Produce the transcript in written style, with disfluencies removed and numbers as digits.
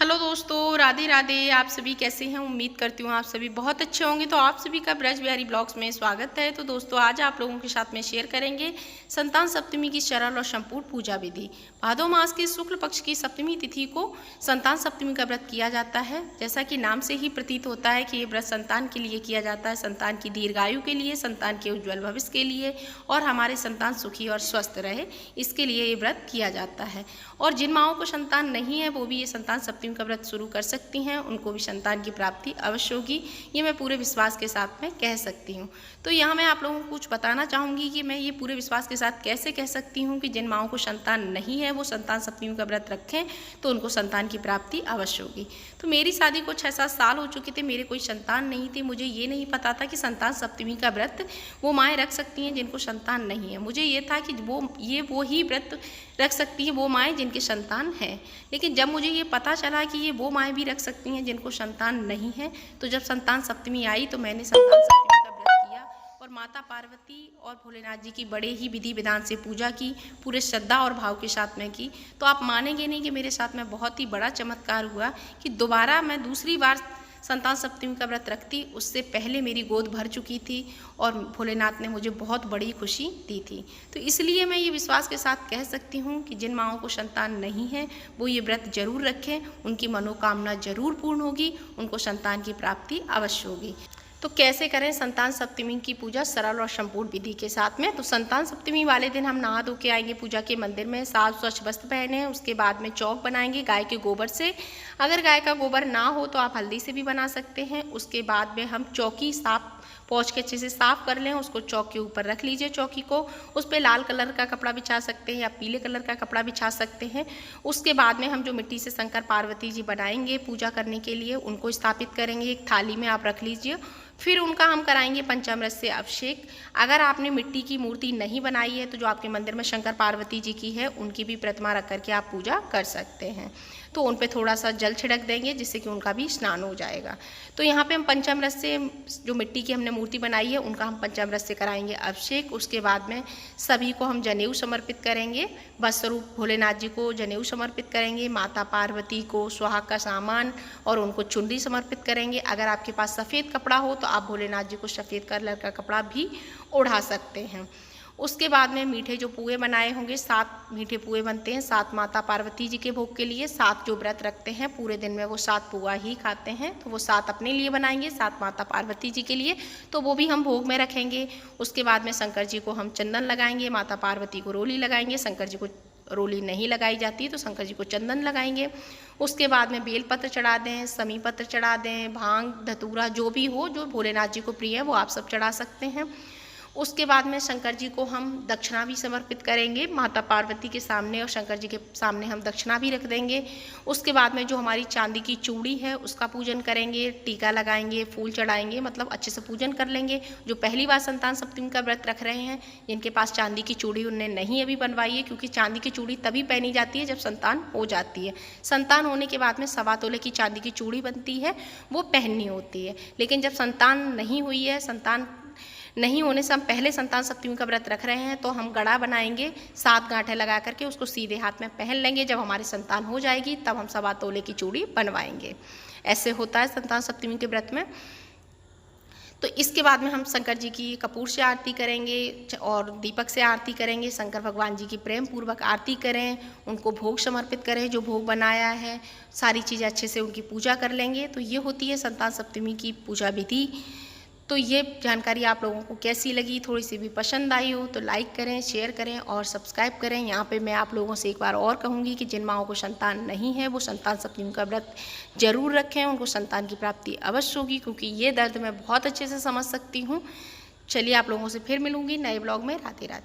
Hello दोस्तों, राधे राधे। आप सभी कैसे हैं? उम्मीद करती हूँ आप सभी बहुत अच्छे होंगे। तो आप सभी का ब्रज बिहारी ब्लॉग्स में स्वागत है। तो दोस्तों, आज आप लोगों के साथ में शेयर करेंगे संतान सप्तमी की सरल और संपूर्ण पूजा विधि। भादो मास के शुक्ल पक्ष की सप्तमी तिथि को संतान सप्तमी का व्रत किया जाता है। जैसा कि नाम से ही प्रतीत होता है कि ये व्रत संतान के लिए किया जाता है, संतान की दीर्घायु के लिए, संतान के उज्ज्वल भविष्य के लिए और हमारे संतान सुखी और स्वस्थ रहे, इसके लिए ये व्रत किया जाता है। और जिन माओं को संतान नहीं है वो भी ये संतान सप्तमी का व्रत शुरू कर सकती हैं, उनको भी संतान की प्राप्ति अवश्य होगी, ये मैं पूरे विश्वास के साथ में कह सकती हूँ। तो यहाँ मैं आप लोगों को कुछ बताना चाहूँगी कि मैं ये पूरे विश्वास के साथ कैसे कह सकती हूँ कि जिन माओं को संतान नहीं है वो संतान सप्तमी का व्रत रखें तो उनको संतान की प्राप्ति अवश्य होगी। तो मेरी शादी को 6-7 साल हो चुके थे, मेरे कोई संतान नहीं थी। मुझे ये नहीं पता था कि संतान सप्तमी का व्रत वो माएँ रख सकती हैं जिनको संतान नहीं है। मुझे ये था कि वो ही व्रत रख सकती हैं वो माएँ जिनके संतान है। लेकिन जब मुझे ये पता चला कि ये वो माएँ भी रख सकती हैं जिनको संतान नहीं है, तो जब संतान सप्तमी आई तो मैंने संतान सप्तमी का व्रत किया और माता पार्वती और भोलेनाथ जी की बड़े ही विधि विधान से पूजा की, पूरे श्रद्धा और भाव के साथ में की। तो आप मानेंगे नहीं कि मेरे साथ में बहुत ही बड़ा चमत्कार हुआ कि दोबारा मैं दूसरी बार संतान सप्तमी का व्रत रखती, उससे पहले मेरी गोद भर चुकी थी और भोलेनाथ ने मुझे बहुत बड़ी खुशी दी थी। तो इसलिए मैं ये विश्वास के साथ कह सकती हूँ कि जिन माँओं को संतान नहीं है वो ये व्रत जरूर रखें, उनकी मनोकामना जरूर पूर्ण होगी, उनको संतान की प्राप्ति अवश्य होगी। तो कैसे करें संतान सप्तमी की पूजा सरल और संपूर्ण विधि के साथ में? तो संतान सप्तमी वाले दिन हम नहा धो के आएंगे पूजा के मंदिर में, साफ स्वच्छ वस्त्र पहने, उसके बाद में चौक बनाएंगे गाय के गोबर से। अगर गाय का गोबर ना हो तो आप हल्दी से भी बना सकते हैं। उसके बाद में हम चौकी साफ पोंछ के अच्छे से साफ कर लें, उसको चौक के ऊपर रख लीजिए। चौकी को उस पर लाल कलर का कपड़ा बिछा सकते हैं या पीले कलर का कपड़ा बिछा सकते हैं। उसके बाद में हम जो मिट्टी से शंकर पार्वती जी बनाएंगे पूजा करने के लिए, उनको स्थापित करेंगे। एक थाली में आप रख लीजिए। फिर उनका हम कराएंगे पंचामृत से अभिषेक। अगर आपने मिट्टी की मूर्ति नहीं बनाई है तो जो आपके मंदिर में शंकर पार्वती जी की है उनकी भी प्रतिमा रख करके आप पूजा कर सकते हैं। तो उन पे थोड़ा सा जल छिड़क देंगे जिससे कि उनका भी स्नान हो जाएगा। तो यहाँ पे हम पंचामृत से जो मिट्टी की हमने मूर्ति बनाई है उनका हम पंचामृत से कराएंगे अभिषेक। उसके बाद में सभी को हम जनेऊ समर्पित करेंगे, बस स्वरूप भोलेनाथ जी को जनेऊ समर्पित करेंगे, माता पार्वती को सुहाग का सामान और उनको चुनरी समर्पित करेंगे। अगर आपके पास सफ़ेद कपड़ा हो तो आप भोलेनाथ जी को सफ़ेद कलर का कपड़ा भी ओढ़ा सकते हैं। उसके बाद में मीठे जो पुए बनाए होंगे, 7 मीठे पुए बनते हैं, 7 माता पार्वती जी के भोग के लिए। 7 जो व्रत रखते हैं पूरे दिन में वो 7 पुआ ही खाते हैं, तो वो 7 अपने लिए बनाएंगे, 7 माता पार्वती जी के लिए, तो वो भी हम भोग में रखेंगे। उसके बाद में शंकर जी को हम चंदन लगाएंगे, माता पार्वती को रोली लगाएंगे। शंकर जी को रोली नहीं लगाई जाती तो शंकर जी को चंदन लगाएंगे। उसके बाद में बेलपत्र चढ़ा दें, समी पत्र चढ़ा दें, भांग धतूरा जो भी हो जो भोलेनाथ जी को प्रिय है वो आप सब चढ़ा सकते हैं। उसके बाद में शंकर जी को हम दक्षिणा भी समर्पित करेंगे, माता पार्वती के सामने और शंकर जी के सामने हम दक्षिणा भी रख देंगे। उसके बाद में जो हमारी चांदी की चूड़ी है उसका पूजन करेंगे, टीका लगाएंगे, फूल चढ़ाएंगे, मतलब अच्छे से पूजन कर लेंगे। जो पहली बार संतान सप्तमी का व्रत रख रहे हैं, जिनके पास चांदी की चूड़ी उनने नहीं अभी बनवाई है, क्योंकि चांदी की चूड़ी तभी पहनी जाती है जब संतान हो जाती है। संतान होने के बाद में 1.25 तोले की चांदी की चूड़ी बनती है, वो पहननी होती है। लेकिन जब संतान नहीं हुई है, संतान नहीं होने से हम पहले संतान सप्तमी का व्रत रख रहे हैं, तो हम गड़ा बनाएंगे, 7 गांठें लगा करके उसको सीधे हाथ में पहन लेंगे। जब हमारी संतान हो जाएगी तब हम 1.25 तोले की चूड़ी बनवाएंगे। ऐसे होता है संतान सप्तमी के व्रत में। तो इसके बाद में हम शंकर जी की कपूर से आरती करेंगे और दीपक से आरती करेंगे। शंकर भगवान जी की प्रेम पूर्वक आरती करें, उनको भोग समर्पित करें, जो भोग बनाया है सारी चीज़ें अच्छे से उनकी पूजा कर लेंगे। तो ये होती है संतान सप्तमी की पूजा विधि। तो ये जानकारी आप लोगों को कैसी लगी, थोड़ी सी भी पसंद आई हो तो लाइक करें, शेयर करें और सब्सक्राइब करें। यहाँ पे मैं आप लोगों से एक बार और कहूँगी कि जिन माँओं को संतान नहीं है वो संतान सप्तमी का व्रत जरूर रखें, उनको संतान की प्राप्ति अवश्य होगी, क्योंकि ये दर्द मैं बहुत अच्छे से समझ सकती हूँ। चलिए आप लोगों से फिर मिलूँगी नए ब्लॉग में। राधे राधे।